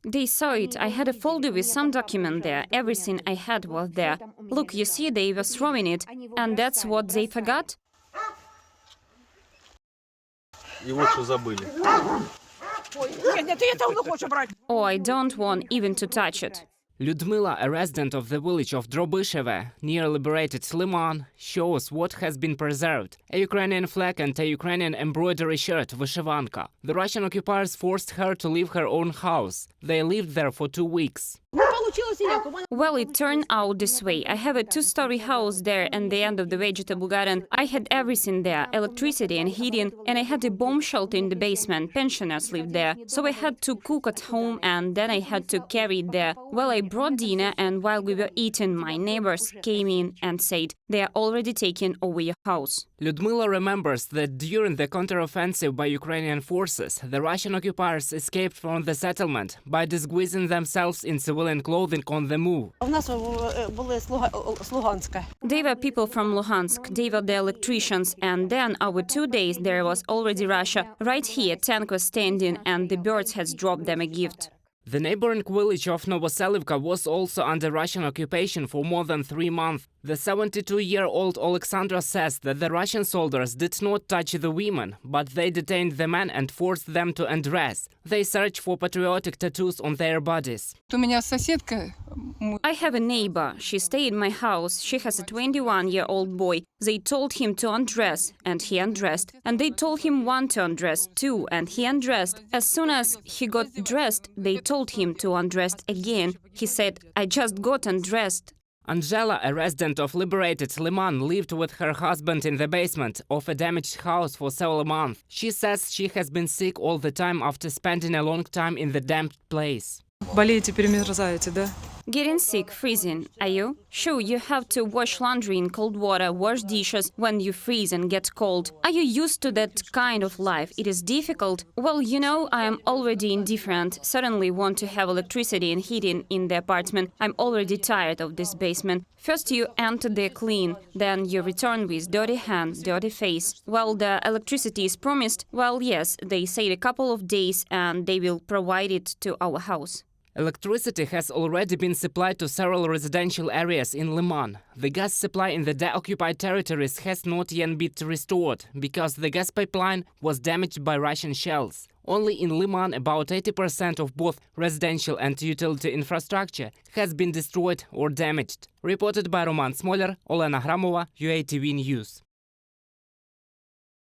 They saw it. I had a folder with some document there. Everything I had was there. Look, you see, they were throwing it. And that's what they forgot? Oh, I don't want even to touch it. Lyudmila, a resident of the village of Drobisheve, near liberated Lyman, shows what has been preserved: a Ukrainian flag and a Ukrainian embroidery shirt, vyshivanka. The Russian occupiers forced her to leave her own house. They lived there for 2 weeks. Well, it turned out this way. I have a 2-story house there at the end of the vegetable garden. I had everything there, electricity and heating, and I had a bomb shelter in the basement. Pensioners lived there. So I had to cook at home and then I had to carry it there. Well, I brought dinner, and while we were eating, my neighbors came in and said, "They are already taking over your house." Lyudmila remembers that during the counteroffensive by Ukrainian forces, the Russian occupiers escaped from the settlement by disguising themselves in civilian clothing on the move. They were people from Luhansk, they were the electricians, and then over 2 days there was already Russia. Right here, tank was standing and the birds had dropped them a gift. The neighboring village of Novoselivka was also under Russian occupation for more than 3 months. The 72-year-old Alexandra says that the Russian soldiers did not touch the women, but they detained the men and forced them to undress. They searched for patriotic tattoos on their bodies. I have a neighbor. She stayed in my house. She has a 21-year-old boy. They told him to undress, and he undressed. And they told him one to undress too, and he undressed. As soon as he got dressed, they told him to undress again. He said, "I just got undressed." Angela, a resident of liberated Lyman, lived with her husband in the basement of a damaged house for several months. She says she has been sick all the time after spending a long time in the damp place. Getting sick, freezing. Are you? Sure, you have to wash laundry in cold water, wash dishes when you freeze and get cold. Are you used to that kind of life? It is difficult. Well, you know, I am already indifferent. Suddenly want to have electricity and heating in the apartment. I'm already tired of this basement. First you enter there clean, then you return with dirty hands, dirty face. Well, the electricity is promised. Well, yes, they say a couple of days and they will provide it to our house. Electricity has already been supplied to several residential areas in Lyman. The gas supply in the de-occupied territories has not yet been restored, because the gas pipeline was damaged by Russian shells. Only in Lyman, about 80% of both residential and utility infrastructure has been destroyed or damaged. Reported by Roman Smoler, Olena Hramova, UATV News.